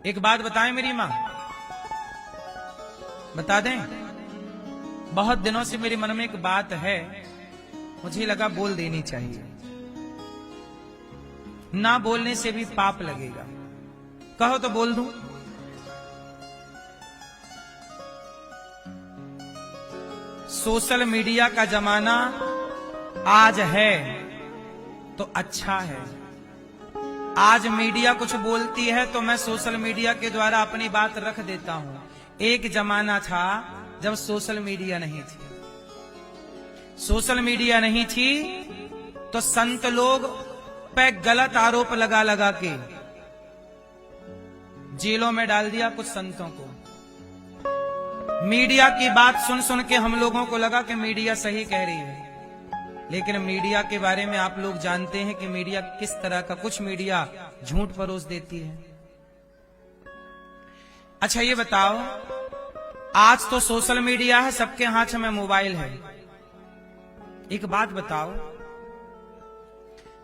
एक बात बताएं मेरी मां, बता दें। बहुत दिनों से मेरे मन में एक बात है, मुझे लगा बोल देनी चाहिए। ना बोलने से भी पाप लगेगा, कहो तो बोल दूं। सोशल मीडिया का जमाना आज है तो अच्छा है। आज मीडिया कुछ बोलती है तो मैं सोशल मीडिया के द्वारा अपनी बात रख देता हूं। एक जमाना था जब सोशल मीडिया नहीं थी। सोशल मीडिया नहीं थी तो संत लोग पे गलत आरोप लगा लगा के जेलों में डाल दिया कुछ संतों को। मीडिया की बात सुन सुन के हम लोगों को लगा कि मीडिया सही कह रही है, लेकिन मीडिया के बारे में आप लोग जानते हैं कि मीडिया किस तरह का, कुछ मीडिया झूठ परोस देती है। अच्छा ये बताओ, आज तो सोशल मीडिया है, सबके हाथ में मोबाइल है। एक बात बताओ,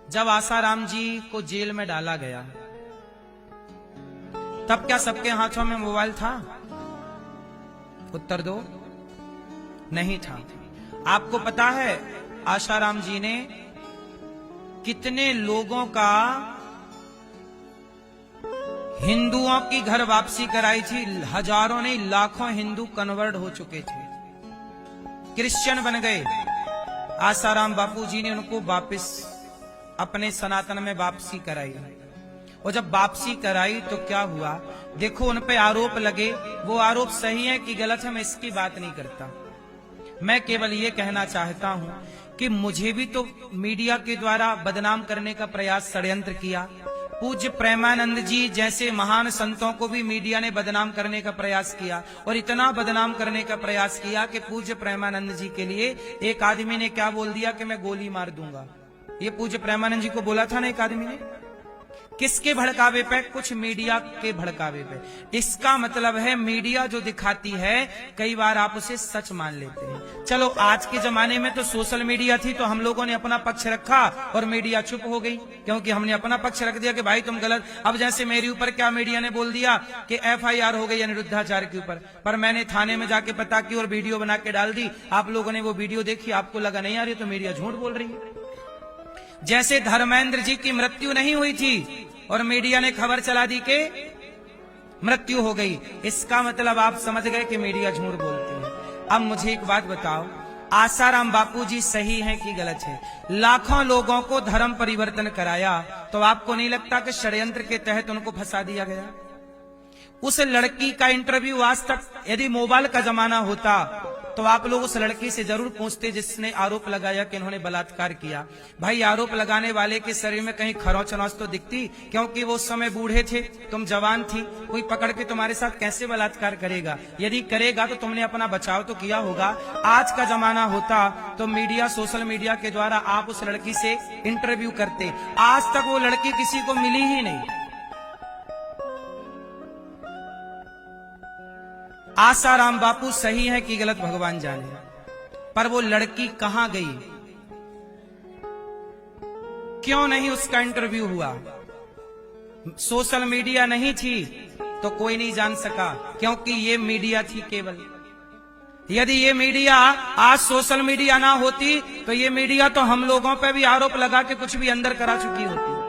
जब आसाराम जी को जेल में डाला गया तब क्या सबके हाथों में मोबाइल था? उत्तर दो। नहीं था। आपको पता है आसाराम जी ने कितने लोगों का हिंदुओं की घर वापसी कराई थी? हजारों नहीं, लाखों हिंदू कन्वर्ट हो चुके थे, क्रिश्चियन बन गए। आसाराम बापू जी ने उनको वापस अपने सनातन में वापसी कराई। और जब वापसी कराई तो क्या हुआ? देखो, उन पे आरोप लगे, वो आरोप सही है कि गलत है मैं इसकी बात नहीं करता। मैं केवल ये कहना चाहता हूं कि मुझे भी तो मीडिया के द्वारा बदनाम करने का प्रयास, षड्यंत्र किया। पूज्य प्रेमानंद जी जैसे महान संतों को भी मीडिया ने बदनाम करने का प्रयास किया, और इतना बदनाम करने का प्रयास किया कि पूज्य प्रेमानंद जी के लिए एक आदमी ने क्या बोल दिया कि मैं गोली मार दूंगा। ये पूज्य प्रेमानंद जी को बोला था ना एक आदमी ने। किसके भड़कावे पे? कुछ मीडिया के भड़कावे पे। इसका मतलब है मीडिया जो दिखाती है कई बार आप उसे सच मान लेते हैं। चलो, आज के जमाने में तो सोशल मीडिया थी तो हम लोगों ने अपना पक्ष रखा और मीडिया चुप हो गई, क्योंकि हमने अपना पक्ष रख दिया कि भाई तुम गलत। अब जैसे मेरे ऊपर क्या मीडिया ने बोल दिया कि FIR हो गई अनिरुद्धाचार्य के ऊपर, पर मैंने थाने में जाके पता की और वीडियो बना के डाल दी। आप लोगों ने वो वीडियो देखी, आपको लगा नहीं आ रही तो मीडिया झूठ बोल रही है। जैसे धर्मेंद्र जी की मृत्यु नहीं हुई थी और मीडिया ने खबर चला दी कि मृत्यु हो गई, इसका मतलब आप समझ गए कि मीडिया झूठ बोलती है। अब मुझे एक बात बताओ, आसाराम बापू जी सही हैं कि गलत है? लाखों लोगों को धर्म परिवर्तन कराया, तो आपको नहीं लगता कि षड्यंत्र के तहत उनको फंसा दिया गया? उस लड़की का इंटरव्यू आज तक, यदि मोबाइल का जमाना होता तो आप लोग उस लड़की से जरूर पूछते जिसने आरोप लगाया कि इन्होंने बलात्कार किया। भाई, आरोप लगाने वाले के शरीर में कहीं खरोंच नौच तो दिखती? क्योंकि वो उस समय बूढ़े थे, तुम जवान थी। कोई पकड़ के तुम्हारे साथ कैसे बलात्कार करेगा? यदि करेगा तो तुमने अपना बचाव तो किया होगा। आज का जमाना होता तो मीडिया, सोशल मीडिया के द्वारा आप उस लड़की से इंटरव्यू करते। आज तक वो लड़की किसी को मिली ही नहीं। आसाराम बापू सही है कि गलत भगवान जाने, पर वो लड़की कहां गई? क्यों नहीं उसका इंटरव्यू हुआ? सोशल मीडिया नहीं थी तो कोई नहीं जान सका, क्योंकि ये मीडिया थी केवल। यदि ये मीडिया, आज सोशल मीडिया ना होती तो ये मीडिया तो हम लोगों पे भी आरोप लगा के कुछ भी अंदर करा चुकी होती।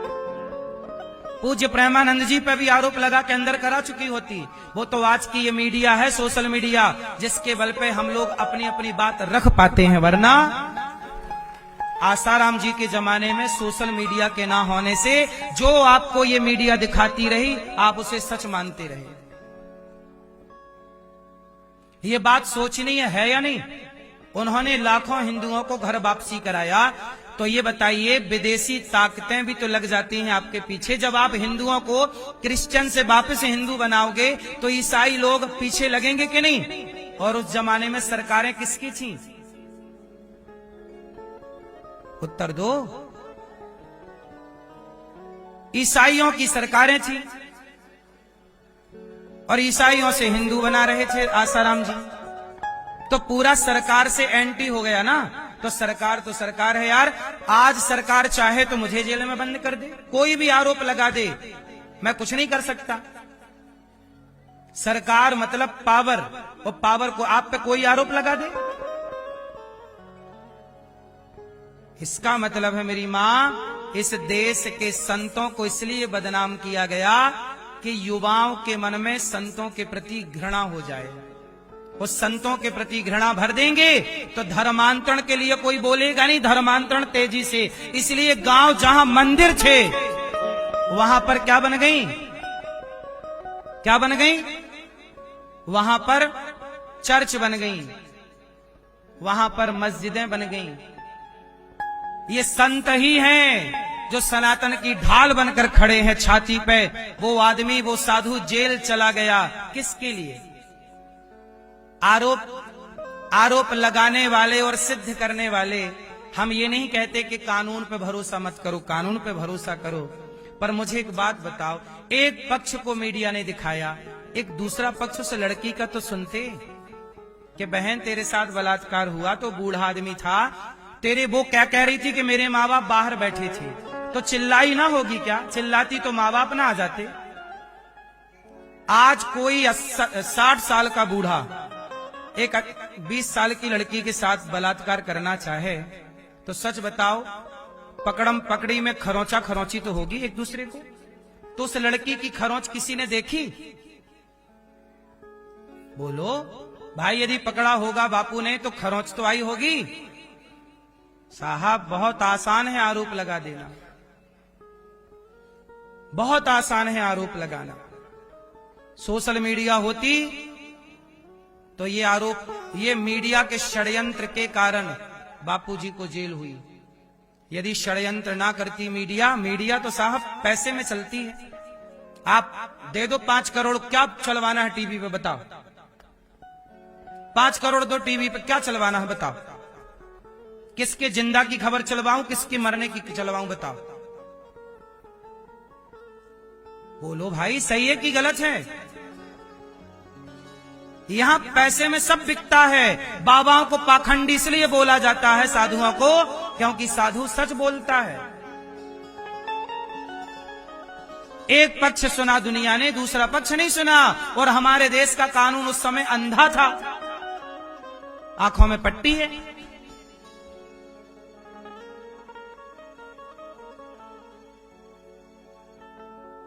पूज्य प्रेमानंद जी पे भी आरोप लगा के अंदर करा चुकी होती। वो तो आज की ये मीडिया है, सोशल मीडिया, जिसके बल पे हम लोग अपनी अपनी बात रख पाते हैं। वरना आसाराम जी के जमाने में सोशल मीडिया के ना होने से जो आपको ये मीडिया दिखाती रही, आप उसे सच मानते रहे। ये बात सोचनी है या नहीं? उन्होंने लाखों हिंदुओं को घर वापसी कराया, तो ये बताइए, विदेशी ताकतें भी तो लग जाती हैं आपके पीछे। जब आप हिंदुओं को क्रिश्चियन से वापस हिंदू बनाओगे तो ईसाई लोग पीछे लगेंगे कि नहीं? और उस जमाने में सरकारें किसकी थी? उत्तर दो। ईसाइयों की सरकारें थी, और ईसाइयों से हिंदू बना रहे थे आसाराम जी। तो पूरा सरकार से एंटी हो गया ना। तो सरकार है यार। आज सरकार चाहे तो मुझे जेल में बंद कर दे, कोई भी आरोप लगा दे, मैं कुछ नहीं कर सकता। सरकार मतलब पावर, और पावर को आप पे कोई आरोप लगा दे, इसका मतलब है मेरी मां, इस देश के संतों को इसलिए बदनाम किया गया कि युवाओं के मन में संतों के प्रति घृणा हो जाए। वो संतों के प्रति घृणा भर देंगे तो धर्मांतरण के लिए कोई बोलेगा नहीं, धर्मांतरण तेजी से। इसलिए गांव जहां मंदिर थे वहां पर क्या बन गई, क्या बन गई, वहां पर चर्च बन गई, वहां पर मस्जिदें बन गई। ये संत ही हैं जो सनातन की ढाल बनकर खड़े हैं छाती पे। वो आदमी, वो साधु जेल चला गया, किसके लिए? आरोप लगाने वाले और सिद्ध करने वाले। हम ये नहीं कहते कि कानून पे भरोसा मत करो, कानून पे भरोसा करो, पर मुझे एक बात बताओ, एक पक्ष को मीडिया ने दिखाया, एक दूसरा पक्ष उस लड़की का तो सुनते कि बहन तेरे साथ बलात्कार हुआ तो बूढ़ा आदमी था, तेरे वो क्या कह रही थी कि मेरे माँ बाप बाहर बैठे थे, तो चिल्लाई ना होगी क्या? चिल्लाती तो माँ बाप ना आ जाते। आज कोई 60 साल का बूढ़ा एक 20 साल की लड़की के साथ बलात्कार करना चाहे तो सच बताओ, पकड़म पकड़ी में खरोंचा खरोंची तो होगी एक दूसरे को। तो उस लड़की की खरोंच किसी ने देखी? बोलो भाई, यदि पकड़ा होगा बापू ने तो खरोंच तो आई होगी। साहब बहुत आसान है आरोप लगा देना, बहुत आसान है आरोप लगाना। सोशल मीडिया होती तो ये आरोप, ये मीडिया के षड्यंत्र के कारण बापूजी को जेल हुई। यदि षड्यंत्र ना करती मीडिया तो साहब पैसे में चलती है। आप दे दो 5 करोड़, क्या चलवाना है टीवी पे बताओ? 5 करोड़ दो टीवी पे, क्या चलवाना है बताओ? किसके जिंदा की खबर चलवाऊं, किसके मरने की चलवाऊं बताओ? बोलो भाई, सही है कि गलत है? यहां पैसे में सब बिकता है। बाबाओं को पाखंडी इसलिए बोला जाता है, साधुओं को, क्योंकि साधु सच बोलता है। एक पक्ष सुना दुनिया ने, दूसरा पक्ष नहीं सुना। और हमारे देश का कानून उस समय अंधा था, आंखों में पट्टी है।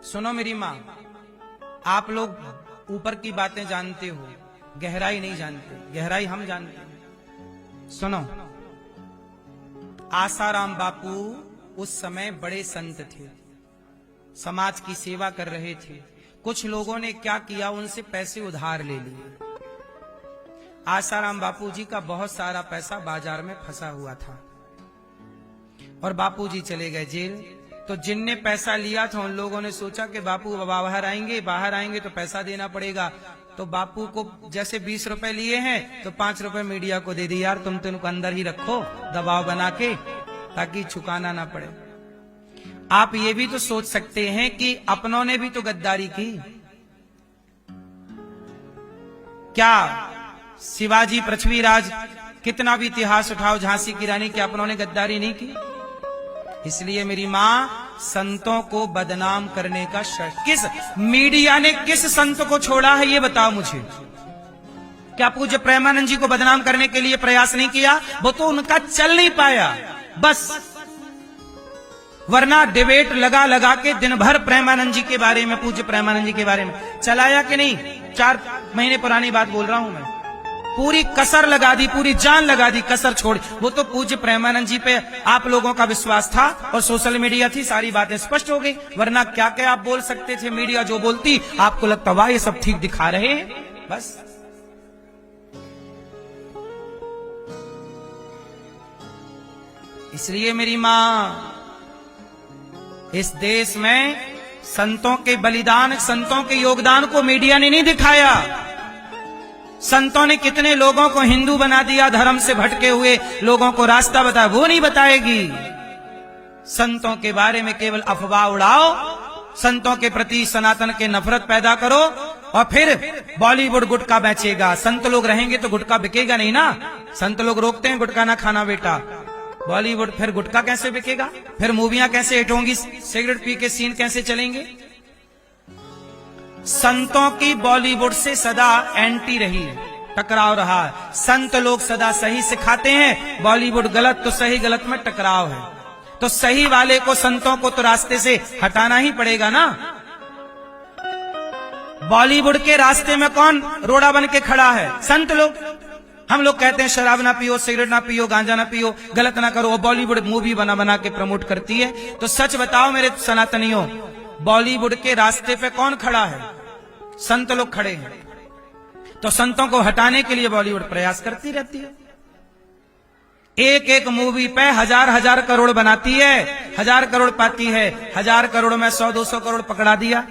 सुनो मेरी मां, आप लोग ऊपर की बातें जानते हो, गहराई नहीं जानते। गहराई हम जानते हैं। सुनो, आसाराम बापू उस समय बड़े संत थे, समाज की सेवा कर रहे थे। कुछ लोगों ने क्या किया, उनसे पैसे उधार ले लिए। आसाराम बापू जी का बहुत सारा पैसा बाजार में फंसा हुआ था और बापू जी चले गए जेल। तो जिनने पैसा लिया था उन लोगों ने सोचा कि बापू बाहर आएंगे तो पैसा देना पड़ेगा। तो बापू को जैसे 20 रुपए लिए हैं तो 5 रुपए मीडिया को दे दी, यार तुम तो इनको अंदर ही रखो दबाव बना के, ताकि चुकाना ना पड़े। आप ये भी तो सोच सकते हैं कि अपनों ने भी तो गद्दारी की। क्या शिवाजी, पृथ्वीराज, कितना भी इतिहास उठाओ, झांसी की रानी, क्या अपनों ने गद्दारी नहीं की? इसलिए मेरी मां, संतों को बदनाम करने का किस मीडिया ने किस संत को छोड़ा है ये बताओ मुझे। क्या पूज्य प्रेमानंद जी को बदनाम करने के लिए प्रयास नहीं किया? वो तो उनका चल नहीं पाया बस, वरना डिबेट लगा लगा के दिन भर प्रेमानंद जी के बारे में, पूज्य प्रेमानंद जी के बारे में चलाया कि नहीं? 4 महीने पुरानी बात बोल रहा हूं मैं। पूरी कसर लगा दी, पूरी जान लगा दी, कसर छोड़। वो तो पूज्य प्रेमानंद जी पे आप लोगों का विश्वास था और सोशल मीडिया थी, सारी बातें स्पष्ट हो गई। वरना क्या क्या आप बोल सकते थे, मीडिया जो बोलती आपको लगता वाह ये सब ठीक दिखा रहे हैं बस। इसलिए मेरी मां, इस देश में संतों के बलिदान, संतों के योगदान को मीडिया ने नहीं दिखाया। संतों ने कितने लोगों को हिंदू बना दिया, धर्म से भटके हुए लोगों को रास्ता बताया, वो नहीं बताएगी। संतों के बारे में केवल अफवाह उड़ाओ, संतों के प्रति सनातन के नफरत पैदा करो और फिर बॉलीवुड गुटखा बेचेगा। संत लोग रहेंगे तो गुटखा बिकेगा नहीं ना। संत लोग रोकते हैं गुटखा ना खाना बेटा, बॉलीवुड फिर गुटखा कैसे बिकेगा? फिर मूवियां कैसे हिट होंगी? सिगरेट पी के सीन कैसे चलेंगे? संतों की बॉलीवुड से सदा एंटी रही है, टकराव रहा है। संत लोग सदा सही सिखाते हैं, बॉलीवुड गलत, तो सही गलत में टकराव है। तो सही वाले को, संतों को तो रास्ते से हटाना ही पड़ेगा ना। बॉलीवुड के रास्ते में कौन रोड़ा बन के खड़ा है? संत लोग। हम लोग कहते हैं शराब ना पियो, सिगरेट ना पियो, गांजा ना पियो, गलत ना करो। बॉलीवुड मूवी बना बना के प्रमोट करती है। तो सच बताओ मेरे सनातनियों, बॉलीवुड के रास्ते पे कौन खड़ा है? संत लोग खड़े हैं। तो संतों को हटाने के लिए बॉलीवुड प्रयास करती रहती है। एक एक मूवी पे हजार हजार करोड़ बनाती है, 1000 करोड़ पाती है। 1000 करोड़ में 100-200 करोड़ पकड़ा दिया।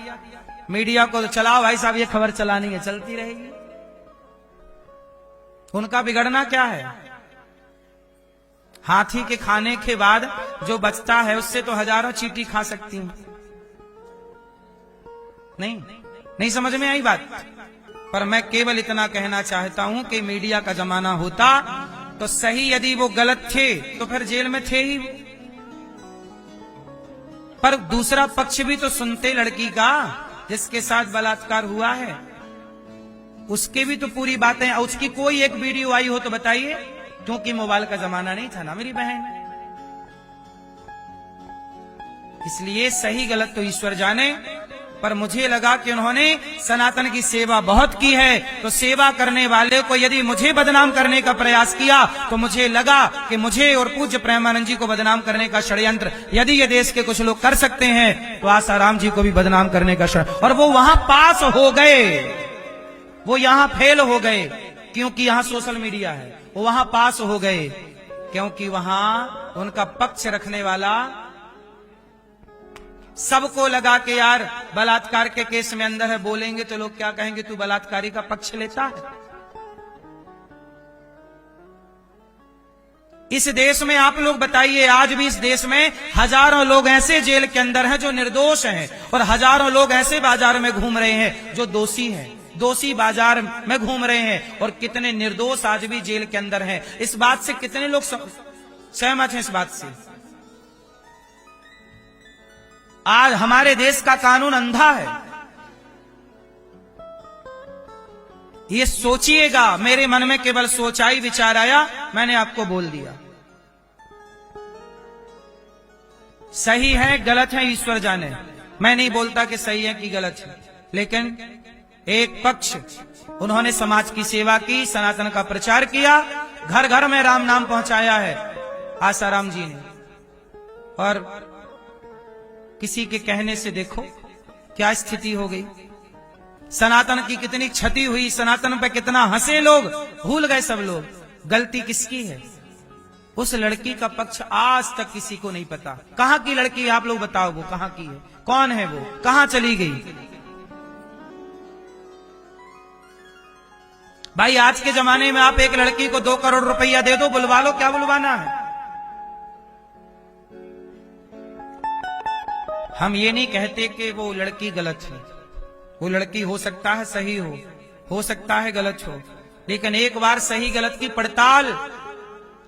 मीडिया को चलाओ भाई साहब, ये खबर चलानी है, चलती रहेगी। उनका बिगड़ना क्या है? हाथी के खाने के बाद जो बचता है उससे तो हजारों चींटी खा सकती हूं। नहीं समझ में आई बात। पर मैं केवल इतना कहना चाहता हूं कि मीडिया का जमाना होता तो सही, यदि वो गलत थे तो फिर जेल में थे ही। पर दूसरा पक्ष भी तो सुनते लड़की का, जिसके साथ बलात्कार हुआ है, उसके भी तो पूरी बातें। उसकी कोई एक वीडियो आई हो तो बताइए, क्योंकि मोबाइल का जमाना नहीं था ना मेरी बहन। इसलिए सही गलत तो ईश्वर जाने। पर मुझे लगा कि उन्होंने सनातन की सेवा बहुत की है, तो सेवा करने वाले को यदि मुझे बदनाम करने का प्रयास किया तो मुझे लगा कि मुझे और पूज्य प्रेमानंद जी को बदनाम करने का षड्यंत्र यदि ये देश के कुछ लोग कर सकते हैं तो आसाराम जी को भी बदनाम करने का षड्यंत्र। और वो वहां पास हो गए, वो यहां फेल हो गए, क्योंकि यहां सोशल मीडिया है। वो वहां पास हो गए क्योंकि वहां उनका पक्ष रखने वाला, सबको लगा कि यार बलात्कार के केस में अंदर है, बोलेंगे तो लोग क्या कहेंगे, तू बलात्कारी का पक्ष लेता है। इस देश में आप लोग बताइए, आज भी इस देश में हजारों लोग ऐसे जेल के अंदर हैं जो निर्दोष हैं, और हजारों लोग ऐसे बाजार में घूम रहे हैं जो दोषी हैं, दोषी बाजार में घूम रहे हैं। और कितने निर्दोष आज भी जेल के अंदर हैं। इस बात से कितने लोग सहमत हैं? इस बात से आज हमारे देश का कानून अंधा है। ये सोचिएगा, मेरे मन में केवल सोचाई विचार आया, मैंने आपको बोल दिया। सही है गलत है ईश्वर जाने, मैं नहीं बोलता कि सही है कि गलत है। लेकिन एक पक्ष, उन्होंने समाज की सेवा की, सनातन का प्रचार किया, घर घर में राम नाम पहुंचाया है आसाराम जी ने। और किसी के कहने से देखो क्या स्थिति हो गई। सनातन की कितनी क्षति हुई, सनातन पे कितना हंसे लोग, भूल गए सब लोग। गलती किसकी है? उस लड़की का पक्ष आज तक किसी को नहीं पता। कहां की लड़की? आप लोग बताओ, वो कहां की है? कौन है वो? कहां चली गई? भाई आज के जमाने में आप एक लड़की को 2 करोड़ रुपया दे दो, बुलवा लो, क्या बुलवाना है? हम ये नहीं कहते कि वो लड़की गलत है, वो लड़की हो सकता है सही हो सकता है गलत हो, लेकिन एक बार सही गलत की पड़ताल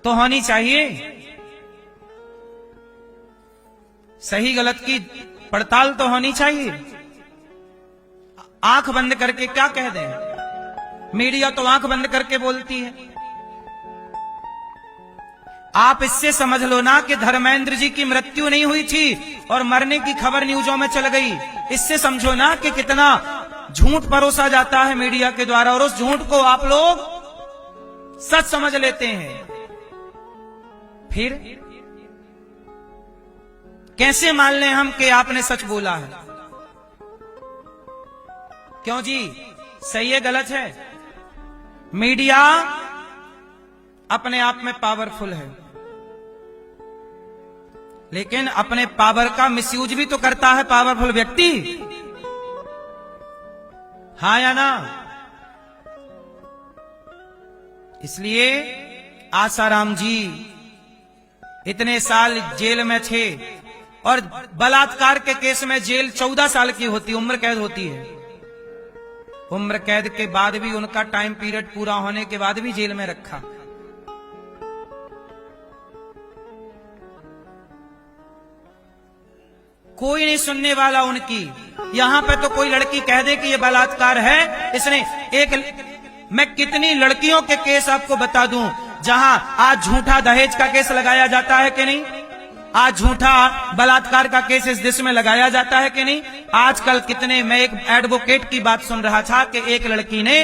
तो होनी चाहिए। सही गलत की पड़ताल तो होनी चाहिए। आंख बंद करके क्या कह दें? मीडिया तो आंख बंद करके बोलती है। आप इससे समझ लो ना कि धर्मेंद्र जी की मृत्यु नहीं हुई थी और मरने की खबर न्यूज़ों में चल गई। इससे समझो ना कि कितना झूठ परोसा जाता है मीडिया के द्वारा, और उस झूठ को आप लोग सच समझ लेते हैं। फिर कैसे मान लें हम कि आपने सच बोला है? क्यों जी? सही है गलत है? मीडिया अपने आप में पावरफुल है, लेकिन अपने पावर का मिसयूज भी तो करता है पावरफुल व्यक्ति, हाँ या ना? इसलिए आसाराम जी इतने साल जेल में थे, और बलात्कार के केस में जेल 14 साल की होती, उम्र कैद होती है। उम्र कैद के बाद भी उनका टाइम पीरियड पूरा होने के बाद भी जेल में रखा। कोई नहीं सुनने वाला उनकी। यहां पे तो कोई लड़की कह दे कि ये बलात्कार है, इसने मैं कितनी लड़कियों के केस आपको बता दूं जहां आज झूठा दहेज का केस लगाया जाता है कि नहीं, आज झूठा बलात्कार का केस इस देश में लगाया जाता है कि नहीं। आजकल कितने, मैं एक एडवोकेट की बात सुन रहा था कि एक लड़की ने,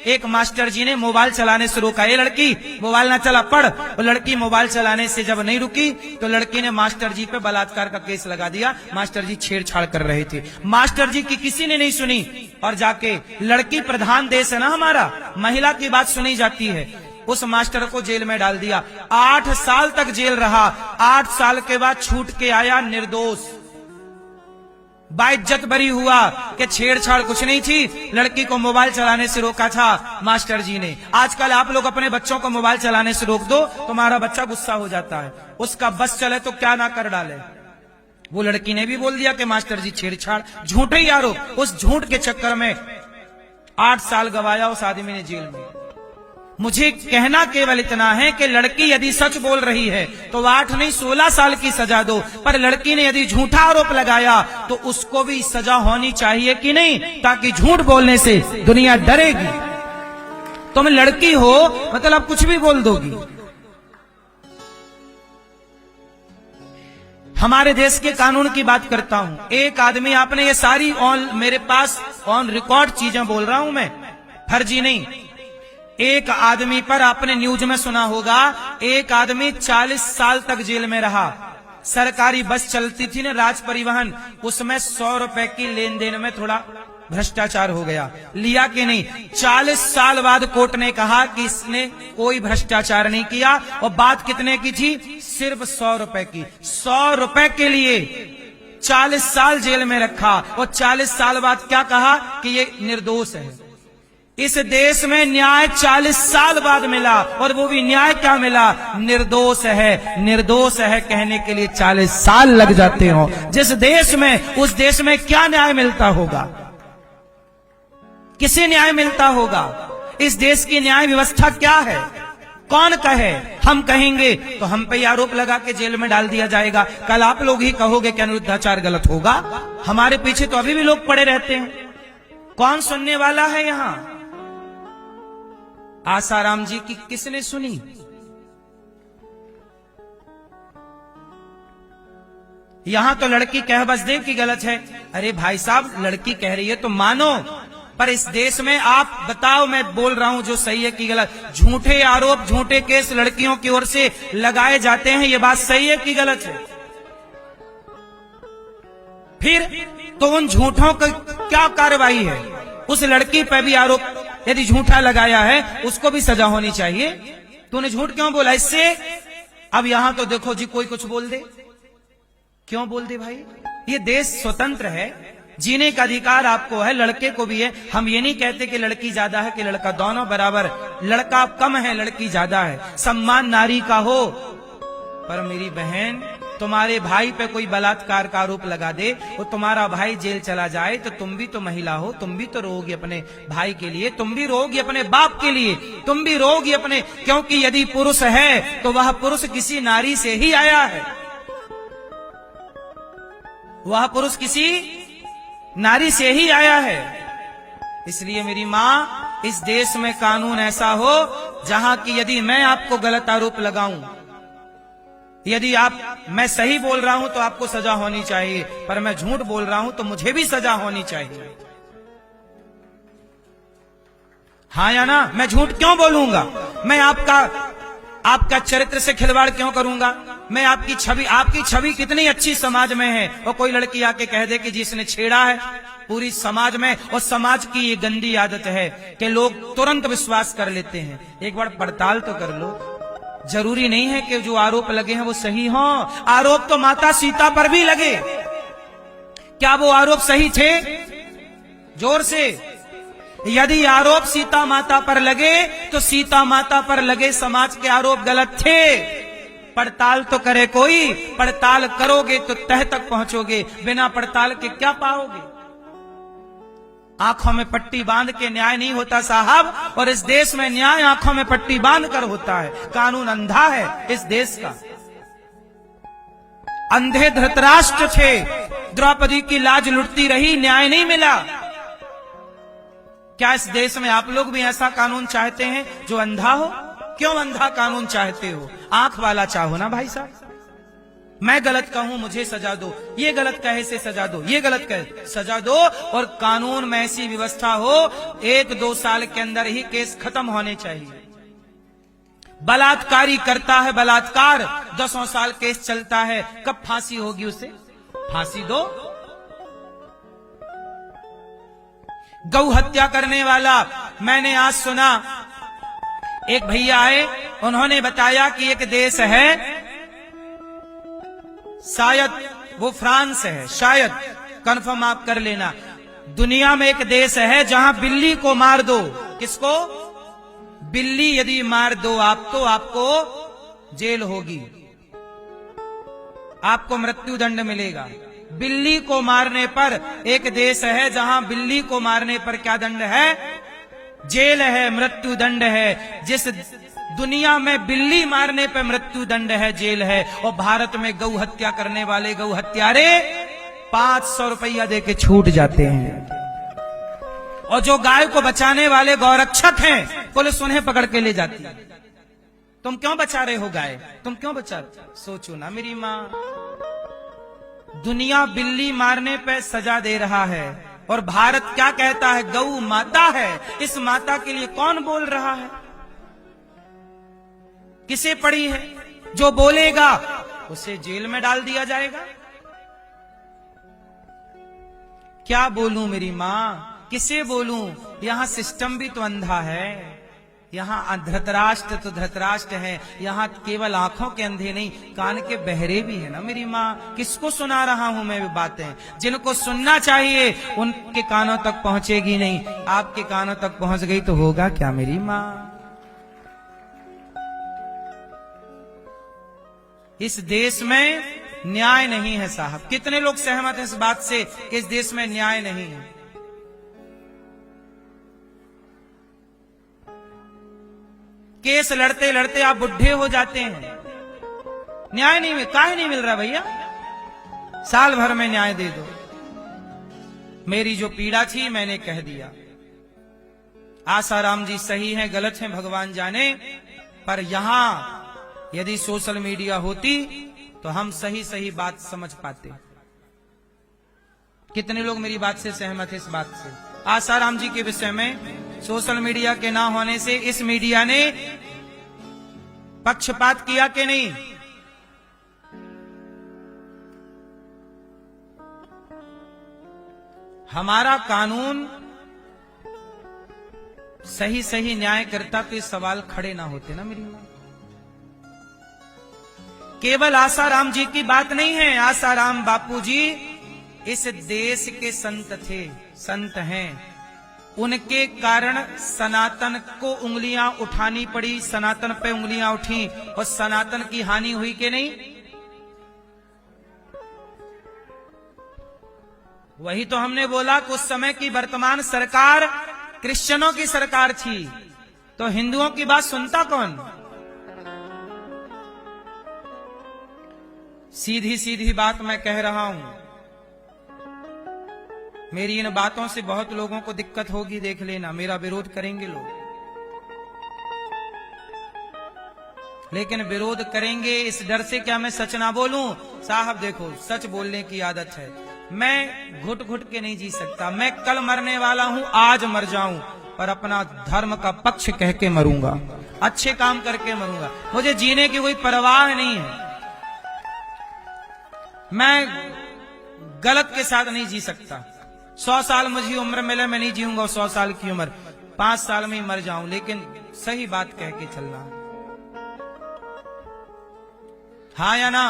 एक मास्टर जी ने मोबाइल चलाने से रोका। ये लड़की मोबाइल ना चला पढ़, वो लड़की मोबाइल चलाने से जब नहीं रुकी तो लड़की ने मास्टर जी पे बलात्कार का केस लगा दिया। मास्टर जी छेड़छाड़ कर रहे थे, मास्टर जी की किसी ने नहीं सुनी और जाके, लड़की प्रधान देश है ना हमारा, महिला की बात सुनी जाती है, उस मास्टर को जेल में डाल दिया। 8 साल तक जेल रहा। 8 साल के बाद छूट के आया निर्दोष, बाइज्जत बरी हुआ कि छेड़छाड़ कुछ नहीं थी, लड़की को मोबाइल चलाने से रोका था मास्टर जी ने। आजकल आप लोग अपने बच्चों को मोबाइल चलाने से रोक दो, तुम्हारा बच्चा गुस्सा हो जाता है, उसका बस चले तो क्या ना कर डाले। वो लड़की ने भी बोल दिया कि मास्टर जी छेड़छाड़, झूठे ही आरोप। उस झूठ के चक्कर में 8 साल गवाया उस आदमी ने जेल में। मुझे कहना केवल इतना है कि लड़की यदि सच बोल रही है तो 8 नहीं 16 साल की सजा दो, पर लड़की ने यदि झूठा आरोप लगाया तो उसको भी सजा होनी चाहिए कि नहीं, ताकि झूठ बोलने से दुनिया डरेगी। तुम लड़की हो मतलब कुछ भी बोल दोगी। हमारे देश के कानून की बात करता हूं। एक आदमी, आपने ये सारी मेरे पास ऑन रिकॉर्ड चीजें बोल रहा हूं मैं, फर्जी नहीं। एक आदमी पर आपने न्यूज में सुना होगा, एक आदमी 40 साल तक जेल में रहा। सरकारी बस चलती थी ना, राज परिवहन, उसमें 100 रुपए की लेन देन में थोड़ा भ्रष्टाचार हो गया, लिया कि नहीं। 40 साल बाद कोर्ट ने कहा कि इसने कोई भ्रष्टाचार नहीं किया, और बात कितने की थी, सिर्फ 100 रुपए की। 100 रुपए के लिए 40 साल जेल में रखा, और 40 साल बाद क्या कहा कि ये निर्दोष है। इस देश में न्याय 40 साल बाद मिला, और वो भी न्याय क्या मिला, निर्दोष है। निर्दोष है कहने के लिए 40 साल लग जाते हो। जिस देश में, उस देश में क्या न्याय मिलता होगा, किसे न्याय मिलता होगा, इस देश की न्याय व्यवस्था क्या है, कौन कहे। हम कहेंगे तो हम पे आरोप लगा के जेल में डाल दिया जाएगा। कल आप लोग ही कहोगे कि अनिरुद्धाचार गलत होगा। हमारे पीछे तो अभी भी लोग पड़े रहते हैं, कौन सुनने वाला है यहां। आसाराम जी की किसने सुनी, यहां तो लड़की कह बस दे कि गलत है। अरे भाई साहब, लड़की कह रही है तो मानो, पर इस देश में आप बताओ, मैं बोल रहा हूं जो सही है कि गलत। झूठे आरोप, झूठे केस लड़कियों की ओर से लगाए जाते हैं, ये बात सही है कि गलत है। फिर तो उन झूठों की क्या कार्रवाई है। उस लड़की पर भी आरोप यदि झूठा लगाया है, उसको भी सजा होनी चाहिए। तूने झूठ क्यों बोला इससे। अब यहां तो देखो जी, कोई कुछ बोल दे, क्यों बोल दे भाई। ये देश स्वतंत्र है, जीने का अधिकार आपको है, लड़के को भी है। हम ये नहीं कहते कि लड़की ज्यादा है कि लड़का, दोनों बराबर। लड़का कम है, लड़की ज्यादा है, सम्मान नारी का हो। पर मेरी बहन, तुम्हारे भाई पे कोई बलात्कार का आरोप लगा दे, वो तुम्हारा भाई जेल चला जाए, तो तुम भी तो महिला हो, तुम भी तो रोगी अपने भाई के लिए, तुम भी रोगी अपने बाप के लिए, तुम भी रोगी अपने, क्योंकि यदि पुरुष है तो वह पुरुष किसी नारी से ही आया है, वह पुरुष किसी नारी से ही आया है। इसलिए मेरी मां, इस देश में कानून ऐसा हो जहां की यदि मैं आपको गलत आरोप लगाऊं, यदि मैं सही बोल रहा हूं तो आपको सजा होनी चाहिए, पर मैं झूठ बोल रहा हूं तो मुझे भी सजा होनी चाहिए। हाँ या ना। मैं झूठ क्यों बोलूंगा, मैं आपका चरित्र से खिलवाड़ क्यों करूंगा। मैं आपकी छवि कितनी अच्छी समाज में है, और कोई लड़की आके कह दे कि जिसने छेड़ा है पूरी समाज में। और समाज की ये गंदी आदत है कि लोग तुरंत विश्वास कर लेते हैं। एक बार पड़ताल तो कर लो। जरूरी नहीं है कि जो आरोप लगे हैं वो सही हो। आरोप तो माता सीता पर भी लगे, क्या वो आरोप सही थे। जोर से, यदि आरोप सीता माता पर लगे तो सीता माता पर लगे समाज के आरोप गलत थे। पड़ताल तो करे कोई, पड़ताल करोगे तो तह तक पहुंचोगे, बिना पड़ताल के क्या पाओगे। आंखों में पट्टी बांध के न्याय नहीं होता साहब, और इस देश में न्याय आंखों में पट्टी बांध कर होता है। कानून अंधा है इस देश का। अंधे धृतराष्ट्र थे, द्रौपदी की लाज लुटती रही, न्याय नहीं मिला। क्या इस देश में आप लोग भी ऐसा कानून चाहते हैं जो अंधा हो? क्यों अंधा कानून चाहते हो? आंख वाला चाहो ना भाई साहब। मैं गलत कहूं मुझे सजा दो, ये गलत कहे से सजा दो, ये गलत कहे सजा दो, और कानून में ऐसी व्यवस्था हो 1-2 साल के अंदर ही केस खत्म होने चाहिए। बलात्कारी करता है बलात्कार, 10 साल केस चलता है, कब फांसी होगी उसे? फांसी दो। गौ हत्या करने वाला, मैंने आज सुना एक भैया आए, उन्होंने बताया कि एक देश है, शायद वो फ्रांस है, शायद कंफर्म आप कर लेना, दुनिया में एक देश है जहां बिल्ली को मार दो। किसको? बिल्ली यदि मार दो आप तो आपको जेल होगी, आपको मृत्यु दंड मिलेगा। बिल्ली को मारने पर एक देश है जहां बिल्ली को मारने पर क्या दंड है? जेल है, मृत्यु दंड है। जिस दुनिया में बिल्ली मारने पर मृत्यु दंड है, जेल है, और भारत में गौ हत्या करने वाले गौ हत्यारे 500 रुपया दे के छूट जाते हैं। और जो गाय को बचाने वाले गौरक्षक हैं, पुलिस उन्हें पकड़ के ले जाती है। तुम क्यों बचा रहे हो गाय? तुम क्यों बचा? सोचो ना मेरी माँ, दुनिया बिल्ली मारने पे सजा दे रहा है और भारत क्या कहता है? गौ माता है। इस माता के लिए कौन बोल रहा है? किसे पड़ी है? जो बोलेगा उसे जेल में डाल दिया जाएगा। क्या बोलूं मेरी मां, किसे बोलूं? यहां सिस्टम भी तो अंधा है, यहां धृतराष्ट्र तो धृतराष्ट्र है, यहां केवल आंखों के अंधे नहीं, कान के बहरे भी है ना मेरी माँ। किसको सुना रहा हूं मैं बातें? जिनको सुनना चाहिए उनके कानों तक पहुंचेगी नहीं, आपके कानों तक पहुंच गई तो होगा क्या मेरी माँ? इस देश में न्याय नहीं है साहब। कितने लोग सहमत हैं इस बात से कि इस देश में न्याय नहीं है? केस लड़ते लड़ते आप बुढ़े हो जाते हैं, न्याय नहीं मिल, काहे नहीं मिल रहा भैया? साल भर में न्याय दे दो। मेरी जो पीड़ा थी मैंने कह दिया। आसाराम जी सही हैं गलत हैं भगवान जाने, पर यहां यदि सोशल मीडिया होती तो हम सही सही बात समझ पाते। कितने लोग मेरी बात से सहमत है? इस बात से आसाराम जी के विषय में सोशल मीडिया के ना होने से इस मीडिया ने पक्षपात किया कि नहीं? हमारा कानून सही सही न्याय करता तो ये सवाल खड़े ना होते ना मेरी मां। केवल आसाराम जी की बात नहीं है, आसाराम बापू जी इस देश के संत थे, संत हैं। उनके कारण सनातन को उंगलियां उठानी पड़ी, सनातन पे उंगलियां उठी और सनातन की हानि हुई कि नहीं? वही तो हमने बोला कि उस समय की वर्तमान सरकार क्रिश्चियनों की सरकार थी, तो हिंदुओं की बात सुनता कौन? सीधी सीधी बात मैं कह रहा हूं, मेरी इन बातों से बहुत लोगों को दिक्कत होगी, देख लेना, मेरा विरोध करेंगे लोग, लेकिन विरोध करेंगे इस डर से क्या मैं सच ना बोलूं? साहब देखो, सच बोलने की आदत है, मैं घुट घुट के नहीं जी सकता। मैं कल मरने वाला हूं, आज मर जाऊं, पर अपना धर्म का पक्ष कह के मरूंगा, अच्छे काम करके मरूंगा। मुझे जीने की कोई परवाह नहीं है, मैं गलत के साथ नहीं जी सकता। 100 साल मुझे उम्र मिले, मैं नहीं जीऊंगा 100 साल की उम्र, 5 साल में ही मर जाऊं, लेकिन सही बात कह के चलना। हाँ या ना?